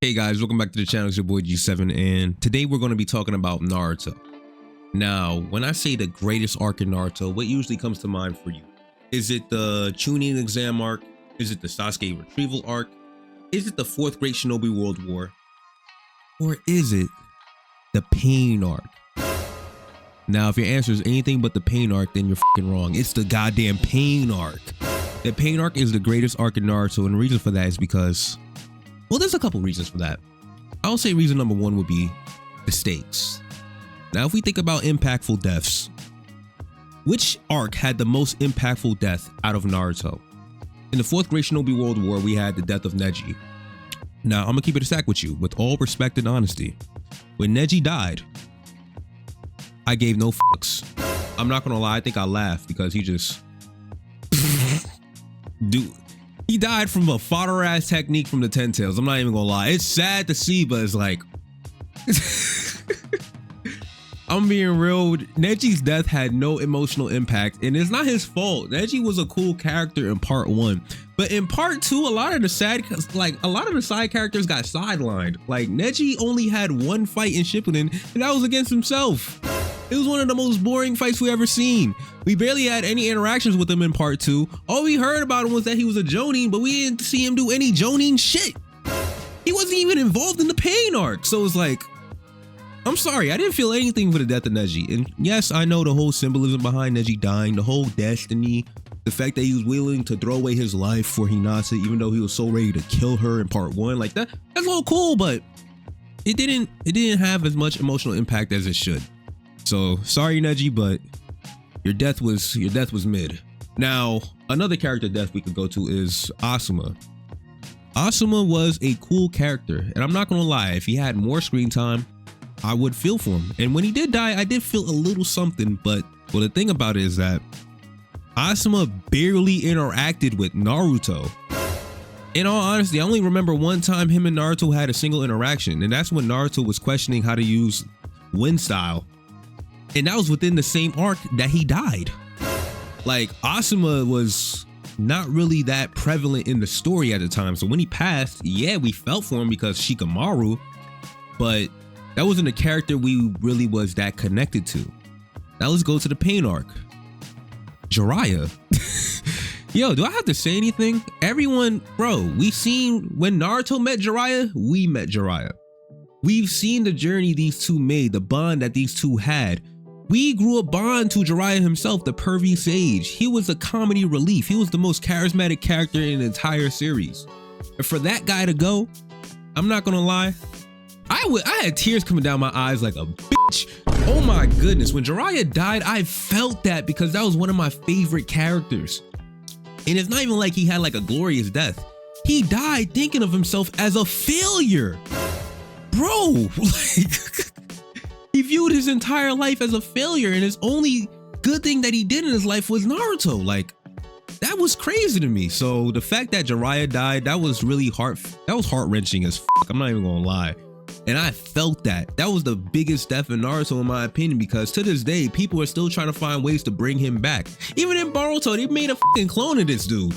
Hey guys, welcome back to the channel. It's your boy G7, and today we're going to be talking about Naruto. Now, when I say the greatest arc in Naruto, what usually comes to mind for you? Is it the Chunin exam arc? Is it the Sasuke retrieval arc? Is it the fourth great Shinobi World War? Or is it the Pain arc? Now, if your answer is anything but the Pain arc, then you're fucking wrong. It's the goddamn Pain arc. The Pain arc is the greatest arc in Naruto, and the reason for that is because, well, there's a couple reasons for that. I would say reason number one would be the stakes. Now, if we think about impactful deaths, which arc had the most impactful death out of Naruto? In the fourth great Shinobi World War, we had the death of Neji. Now, I'm gonna keep it a stack with you, with all respect and honesty. When Neji died, I gave no fucks. I'm not gonna lie, I think I laughed because he just... Dude, he died from a fodder-ass technique from the Ten Tails. I'm not even gonna lie. It's sad to see, but it's like... I'm being real. Neji's death had no emotional impact, and it's not his fault. Neji was a cool character in part one, but in part two, a lot of the side characters got sidelined. Like, Neji only had one fight in Shippuden, and that was against himself. It was one of the most boring fights we ever seen. We barely had any interactions with him in part two. All we heard about him was that he was a Jonin, but we didn't see him do any Jonin shit. He wasn't even involved in the Pain arc, so it's like, I'm sorry, I didn't feel anything for the death of Neji. And yes, I know the whole symbolism behind Neji dying, the whole destiny, the fact that he was willing to throw away his life for Hinata, even though he was so ready to kill her in part one. Like that's all cool, but it didn't have as much emotional impact as it should. So sorry, Neji, but your death was mid. Now, another character death we could go to is Asuma. Asuma was a cool character, and I'm not gonna lie, if he had more screen time, I would feel for him. And when he did die, I did feel a little something, but well, the thing about it is that Asuma barely interacted with Naruto. In all honesty, I only remember one time him and Naruto had a single interaction, and that's when Naruto was questioning how to use wind style. And that was within the same arc that he died. Like, Asuma was not really that prevalent in the story at the time. So when he passed, yeah, we felt for him because Shikamaru, but that wasn't a character we really was that connected to. Now let's go to the Pain arc. Jiraiya. Yo, do I have to say anything? Everyone, bro, we've seen when Naruto met Jiraiya, we met Jiraiya. We've seen the journey these two made, the bond that these two had. We grew a bond to Jiraiya himself, the pervy sage. He was a comedy relief. He was the most charismatic character in the entire series. And for that guy to go, I'm not gonna lie, I had tears coming down my eyes like a bitch. Oh my goodness, when Jiraiya died, I felt that because that was one of my favorite characters. And it's not even like he had like a glorious death. He died thinking of himself as a failure. Bro, like, he viewed his entire life as a failure, and his only good thing that he did in his life was Naruto. Like, that was crazy to me. So the fact that Jiraiya died, that was really heart-wrenching as fuck. I'm not even gonna lie. And I felt that. That was the biggest death in Naruto in my opinion, because to this day, people are still trying to find ways to bring him back. Even in Boruto, they made a fucking clone of this dude.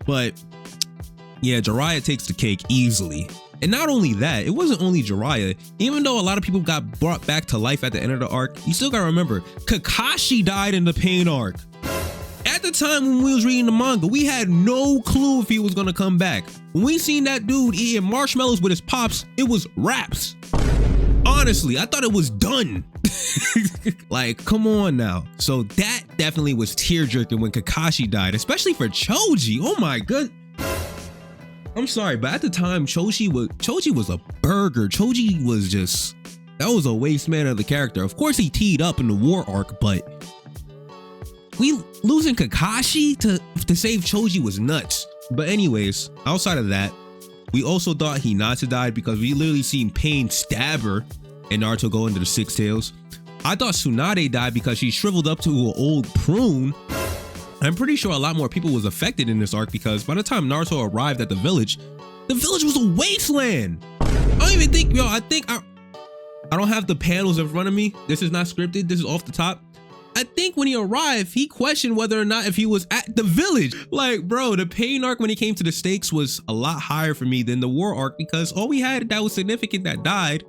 But yeah, Jiraiya takes the cake easily. And not only that, it wasn't only Jiraiya. Even though a lot of people got brought back to life at the end of the arc, you still gotta remember, Kakashi died in the Pain arc. At the time when we was reading the manga, we had no clue if he was gonna come back. When we seen that dude eating marshmallows with his pops, it was raps. Honestly, I thought it was done. Like, come on now. So that definitely was tear-jerking when Kakashi died, especially for Choji. Oh my god. I'm sorry, but at the time, Choji was a burger. Choji was just, that was a waste man of the character. Of course, he teed up in the war arc, but we losing Kakashi to save Choji was nuts. But anyways, outside of that, we also thought Hinata died because we literally seen Pain stab her and Naruto go into the Six Tails. I thought Tsunade died because she shriveled up to an old prune. I'm pretty sure a lot more people was affected in this arc because by the time Naruto arrived at the village was a wasteland. I don't even think, yo, I don't have the panels in front of me. This is not scripted. This is off the top. I I think when he arrived, he questioned whether or not if he was at the village. Like, bro, the pain arc when it came to the stakes was a lot higher for me than the war arc, because all we had that was significant that died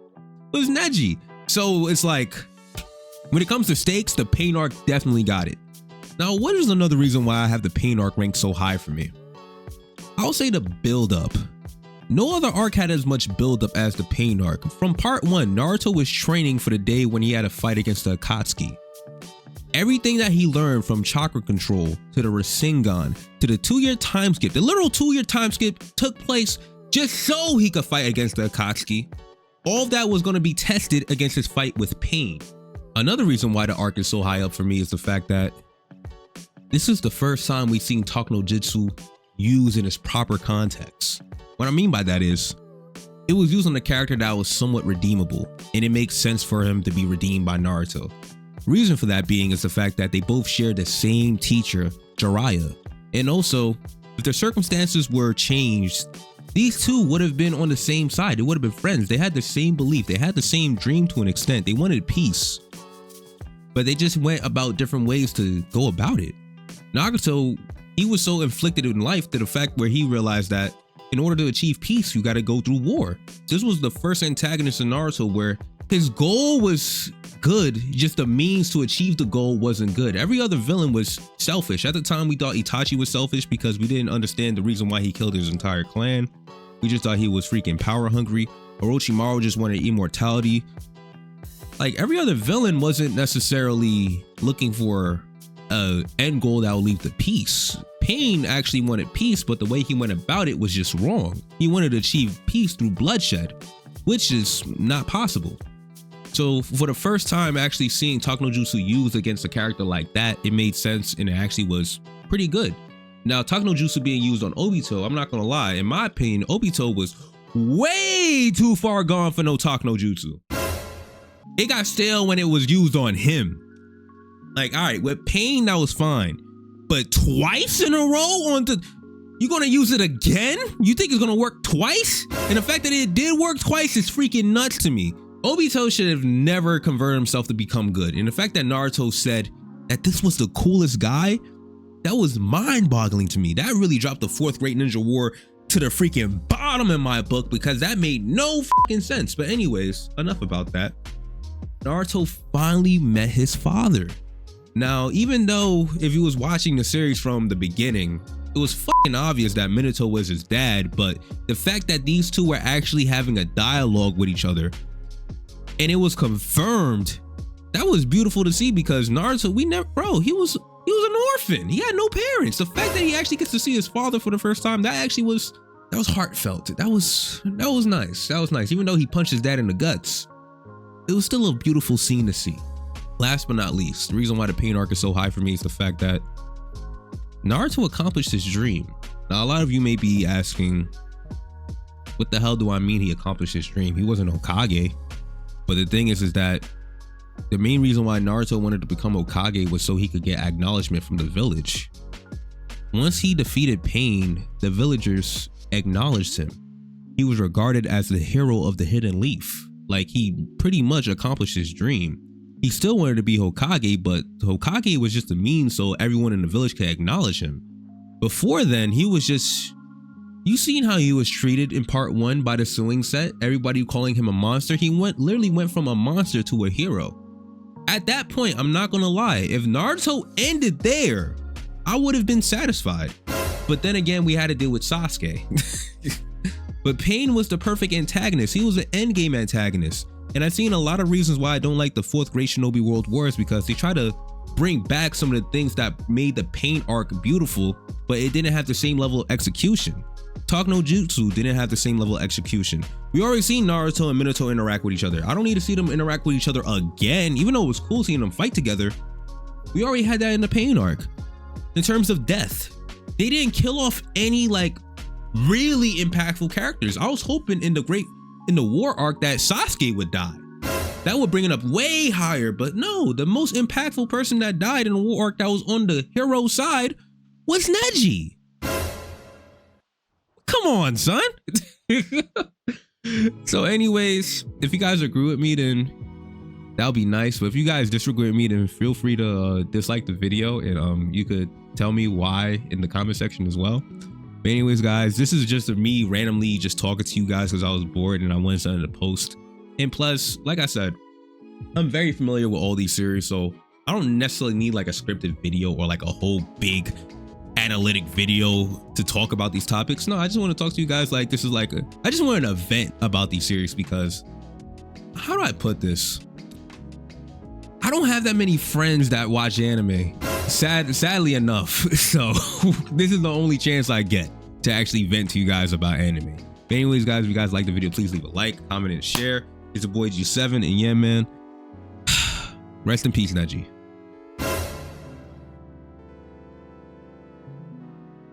was Neji. So it's like, when it comes to stakes, the pain arc definitely got it. Now, what is another reason why I have the pain arc ranked so high for me? I'll say the build up. No other arc had as much build up as the pain arc. From part 1, Naruto was training for the day when he had a fight against the Akatsuki. Everything that he learned, from chakra control to the Rasengan to the 2-year time skip, the literal 2-year time skip took place just so he could fight against the Akatsuki. All of that was going to be tested against his fight with Pain. Another reason why the arc is so high up for me is the fact that this is the first time we've seen Talk no Jutsu used in its proper context. What I mean by that is, it was used on a character that was somewhat redeemable, and it makes sense for him to be redeemed by Naruto. Reason for that being is the fact that they both shared the same teacher, Jiraiya. And also, if their circumstances were changed, these two would have been on the same side. They would have been friends. They had the same belief. They had the same dream to an extent. They wanted peace. But they just went about different ways to go about it. Nagato, he was so inflicted in life to the fact where he realized that in order to achieve peace, you got to go through war. This was the first antagonist in Naruto where his goal was good, just the means to achieve the goal wasn't good. Every other villain was selfish. At the time, we thought Itachi was selfish because we didn't understand the reason why he killed his entire clan. We just thought he was freaking power hungry. Orochimaru just wanted immortality. Like, every other villain wasn't necessarily looking for an end goal that would lead to peace. Pain actually wanted peace, but the way he went about it was just wrong. He wanted to achieve peace through bloodshed, which is not possible. So for the first time actually seeing Talk no Jutsu used against a character like that, it made sense and it actually was pretty good. Now, Talk no Jutsu being used on Obito, I'm not gonna lie, in my opinion, Obito was way too far gone for no Talk no Jutsu. It got stale when it was used on him. Like, all right, with Pain, that was fine. But twice in a row on the, you gonna use it again? You think it's gonna work twice? And the fact that it did work twice is freaking nuts to me. Obito should have never converted himself to become good. And the fact that Naruto said that this was the coolest guy, that was mind-boggling to me. That really dropped the 4th Great Ninja War to the freaking bottom in my book, because that made no fucking sense. But anyways, enough about that. Naruto finally met his father. Now, even though if you was watching the series from the beginning, it was fucking obvious that Minato was his dad, but the fact that these two were actually having a dialogue with each other, and it was confirmed, that was beautiful to see, because Naruto, he was an orphan. He had no parents. The fact that he actually gets to see his father for the first time, that was heartfelt. That was nice. That was nice. Even though he punched his dad in the guts, it was still a beautiful scene to see. Last but not least, the reason why the Pain arc is so high for me is the fact that Naruto accomplished his dream. Now, a lot of you may be asking, what the hell do I mean he accomplished his dream? He wasn't Hokage. But the thing is that the main reason why Naruto wanted to become Hokage was so he could get acknowledgement from the village. Once he defeated Pain, the villagers acknowledged him. He was regarded as the hero of the Hidden Leaf. Like, he pretty much accomplished his dream. He still wanted to be Hokage, but Hokage was just a means so everyone in the village could acknowledge him. Before then, he was just, you seen how he was treated in part 1 by the sewing set? Everybody calling him a monster. He literally went from a monster to a hero. At that point, I'm not gonna lie, if Naruto ended there, I would have been satisfied. But then again, we had to deal with Sasuke. But Pain was the perfect antagonist. He was an endgame antagonist. And I've seen a lot of reasons why I don't like the 4th Great Shinobi World Wars, because they try to bring back some of the things that made the Pain arc beautiful, but it didn't have the same level of execution. Talk no Jutsu didn't have the same level of execution. We already seen Naruto and Minato interact with each other. I don't need to see them interact with each other again, even though it was cool seeing them fight together. We already had that in the Pain arc. In terms of death, they didn't kill off any like really impactful characters. I was hoping in the war arc that Sasuke would die. That would bring it up way higher, but no, the most impactful person that died in the war arc that was on the hero side was Neji. Come on, son. So anyways, if you guys agree with me, then That would be nice. But if you guys disagree with me, then feel free to dislike the video, and you could tell me why in the comment section as well. But anyways, guys, this is just me randomly just talking to you guys because I was bored and I wanted something to post. And plus, like I said, I'm very familiar with all these series, so I don't necessarily need like a scripted video or like a whole big analytic video to talk about these topics. No, I just want to talk to you guys like this is like I just want an event about these series, because how do I put this? I don't have that many friends that watch anime, sadly enough. So this is the only chance I get to actually vent to you guys about anime. But anyways, guys, if you guys like the video, please leave a like, comment, and share. It's your boy G7, and yeah, man, rest in peace, Neji.